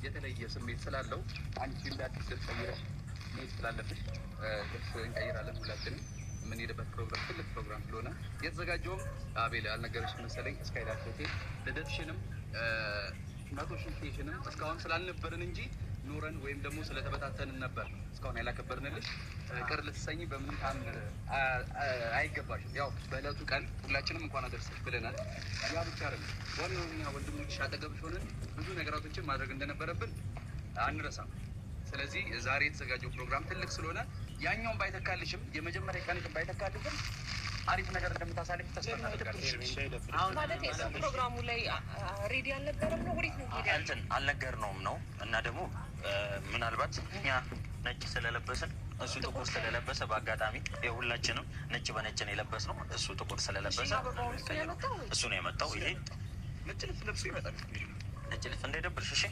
የተለየ ስሜት ስላለው አንቺ እንዳትስ ቀይረሽ ምን ስላለብሽ ደስ እንቀይራለን ሁላችንም የምንሄድበት ፕሮግራም ትልቅ ፕሮግራም ስለሆነ የተዘጋጀውም አቤል አልነገረሽም መሰለኝ ስካይላይት ሆቴል ልደትሽንም 100,000 ኬሽንም እስካሁን ስላልነበርን እንጂ ኖረን ወይም ደግሞ ስለተበታተንን ነበር እስካሁን ያላከበርንልሽ። ቅር ልትሰኝ በምን ታምር አይገባሽም። ያው በእለቱ ቀን ሁላችንም እንኳን አደረሰሽ ብለናል። ያ ብቻ አይደለም ዋናው ወንድሞችሽ አጠገብሽ ሆነን ብዙ ነገራቶችን ማድረግ እንደነበረብን አንረሳም። ስለዚህ ዛሬ የተዘጋጀው ፕሮግራም ትልቅ ስለሆነ ያኛውን ባይተካልሽም የመጀመሪያ ቀን ባይተካልሽም አሪፍ ነገር እንደምታሳልፍ ተስፋ እናደርጋለን። አሁን ማለት ነው ፕሮግራሙ ላይ ሬዲ አልነበረም ነው ወዴት ነው ሄደ እንትን አልነገርነውም ነው እና ደግሞ ምናልባት እኛ ነጭ ስለለበስን እሱ ጥቁር ስለለበሰ በአጋጣሚ የሁላችንም ነጭ በነጭ ነው የለበስነው። እሱ ጥቁር ስለለበሰ እሱ ነው የመጣው። ይሄ ነጭ ልብስ ለብሶ ይመጣል። ነጭ ልብስ እንዳይደብርሽ እሺ።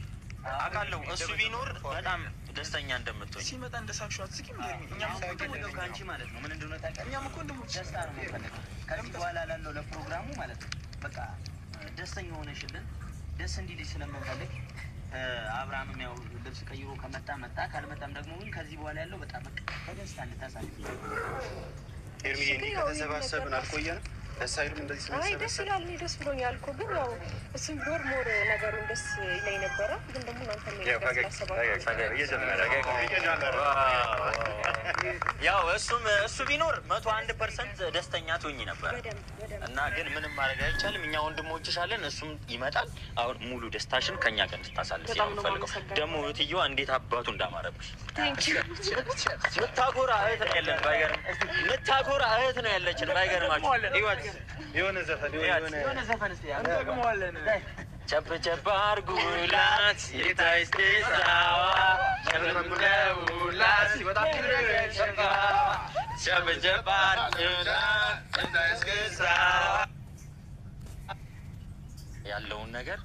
አውቃለሁ እሱ ቢኖር በጣም ደስተኛ እንደምትሆኝ ሲመጣ እንደሳቅሽው አትስቂም። እኛም እኮ ከአንቺ ማለት ነው ምን እንደሆነ ታውቂያለሽ። እኛም እኮ ደስታ ነው የምንፈልገው ከዚህ በኋላ ላለው ለፕሮግራሙ ማለት ነው። በቃ ደስተኛ ሆነሽልን ደስ እንዲልሽ ስለምንፈልግ አብርሃምም ያው ልብስ ቀይሮ ከመጣ መጣ፣ ካልመጣም ደግሞ ግን ከዚህ በኋላ ያለው በጣም በቃ በደስታ እንድታሳልፍ ኤርሚ ከተሰባሰብን አልቆየንም። ደስ አይልም እንደዚህ ስለሰበሰበ? አይ ደስ ይላል። ደስ ብሎኛል እኮ ግን ያው እሱም ቢኖር ሞር ነገሩን ደስ ይለኝ ነበረ። ግን ደግሞ እናንተ ነው ያው እሱ ቢኖር 101% ደስተኛ ትሆኚ ነበር እና ግን ምንም ማድረግ አይቻልም። እኛ ወንድሞችሽ አለን፣ እሱም ይመጣል። አሁን ሙሉ ደስታሽን ከኛ ጋር እንድታሳልፍ የምፈልገው ደግሞ እህትዬዋ እንዴት አባቱ እንዳማረብሽ። ምታኮራ እህት ነው ያለን ባይገርም፣ ምታኮራ እህት ነው ያለችን ባይገርማችሁ። የሆነ ዘፈን እስቲ አንደግመዋለን። ቸብ ቸብ አርጉላት የታይስቴሳዋ ቸብቸቡላት ቸብ ቸብ አርጉላት የታይስቴሳዋ ያለውን ነገር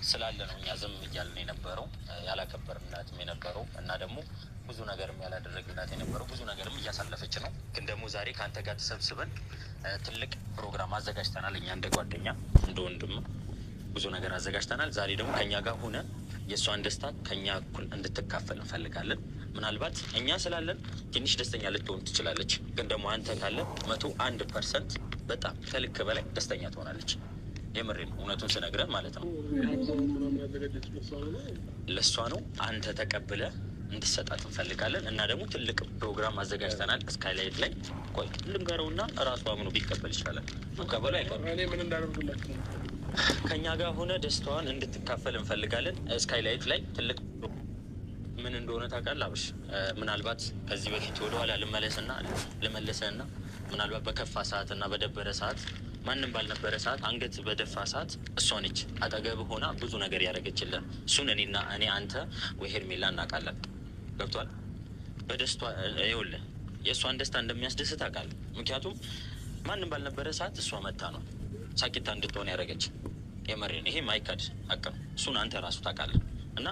ስላለ ነው እኛ ዝም እያልን የነበረው ያላከበርናትም የነበረው እና ደግሞ ብዙ ነገርም ያላደረግላት የነበረው ብዙ ነገርም እያሳለፈች ነው። ግን ደግሞ ዛሬ ከአንተ ጋር ተሰብስበን ትልቅ ፕሮግራም አዘጋጅተናል። እኛ እንደ ጓደኛ እንደ ወንድም ብዙ ነገር አዘጋጅተናል። ዛሬ ደግሞ ከኛ ጋር ሆነ የእሷን ደስታ ከኛ እኩል እንድትካፈል እንፈልጋለን። ምናልባት እኛ ስላለን ትንሽ ደስተኛ ልትሆን ትችላለች። ግን ደግሞ አንተ ካለ 101% በጣም ከልክ በላይ ደስተኛ ትሆናለች። የምሬ ነው፣ እውነቱን ስነግረን ማለት ነው። ለእሷ ነው አንተ ተቀብለ እንድሰጣት እንፈልጋለን። እና ደግሞ ትልቅ ፕሮግራም አዘጋጅተናል ስካይላይት ላይ። ቆይ ልንገረውና እራሱ አምኖ ቢቀበል ይችላል። መቀበሉ አይቀርም። እኔ ምን እንዳደርግላችሁ ነው? ከኛ ጋር ሆነ ደስታዋን እንድትካፈል እንፈልጋለን። ስካይላይት ላይ ትልቅ ምን እንደሆነ ታውቃለህ አብሽ? ምናልባት ከዚህ በፊት ወደኋላ ልመለሰና ምናልባት በከፋ ሰዓት እና በደበረ ሰዓት ማንም ባልነበረ ሰዓት አንገት በደፋ ሰዓት እሷ ነች አጠገብ ሆና ብዙ ነገር ያደረገችልን። እሱን እኔ አንተ ወይ ሄርሜላ እናውቃለን። ገብቷል? በደስቷ ይኸውልህ የእሷን ደስታ እንደሚያስደስት አውቃለሁ። ምክንያቱም ማንም ባልነበረ ሰዓት እሷ መታ ነው ሳቂታ እንድትሆን ያደረገች። የመሬን ይሄ ማይካድ አቅም እሱን አንተ ራሱ ታውቃለህ። እና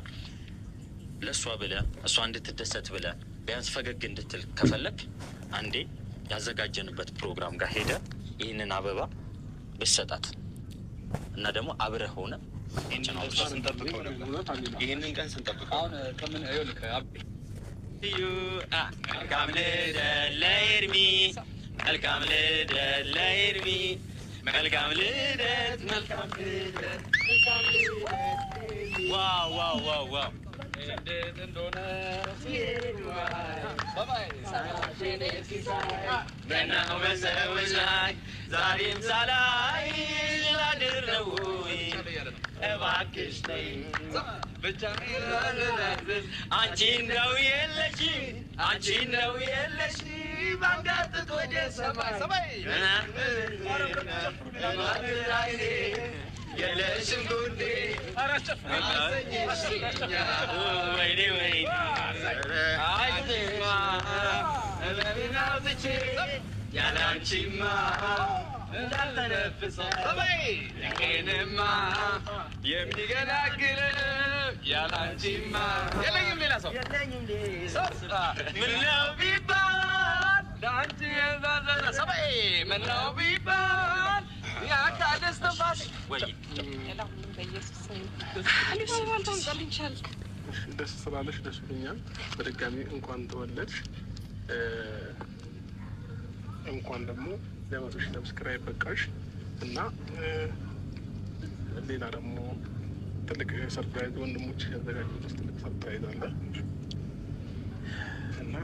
ለእሷ ብለህ እሷ እንድትደሰት ብለህ ቢያንስ ፈገግ እንድትል ከፈለግ አንዴ ያዘጋጀንበት ፕሮግራም ጋር ሄደ ይህንን አበባ ብሰጣት እና ደግሞ አብረህ ሆነ ይህንን ቀን ስንጠብቀው አሁን ከምን መልካም ልደት ለኤርሚ፣ መልካም ልደት ለኤርሚ፣ መልካም ልደት፣ መልካም ልደት። ዋው ዋው ዋው ዋው እንዴት እንደሆነ ገናው በሰዎች ላይ ዛሬም ሳላይ ላድር ነው እባክሽ ነይ ብቻ አንቺ ነው የለሽ፣ አንቺ ነው የለሽ ባንጋጥጥ ወደ ሰማይ ሰማይ የለሽም ጉዴ ወይኔ ወይኔ ለብናውትቼ ያለ አንቺማ እንዳልተነፍሰ ይሄንማ የሚገላግል ያለ አንቺማ የለኝም ሌላ ሰው ምነው ቢባል ለአንቺ የዛዘነ ሰበይ ምነው ቢባል ያካደስ ተንፋስ ወይ ናቸው። ደስ ስላለሽ ደስ ብሎኛል። በድጋሚ እንኳን ተወለድሽ። እንኳን ደግሞ ለ100 ሺህ ሰብስክራይብ በቃሽ እና ሌላ ደግሞ ትልቅ ሰርፕራይዝ ወንድሞች ያዘጋጁት ትልቅ ሰርፕራይዝ አለ እና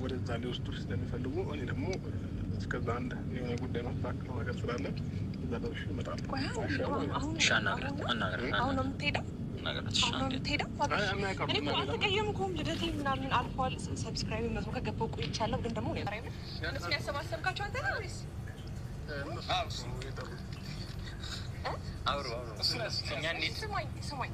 ወደዛ ሊወስዱ ስለሚፈልጉ እኔ ደግሞ እስከዛ አንድ የሆነ ጉዳይ ማስተካከለው ነገር ስላለ እዛ ደርሼ እመጣለሁ። አሁን ነው የምትሄደው? አልተቀየምኩም። ልደቴ ምናምን አልፏል። ሰብስክራይብ 100 ከገባሁ ቆይቻለሁ። ግን ደግሞ እነሱን ያሰባሰብካቸው አንተ ነህ ወይስ? ስማኝ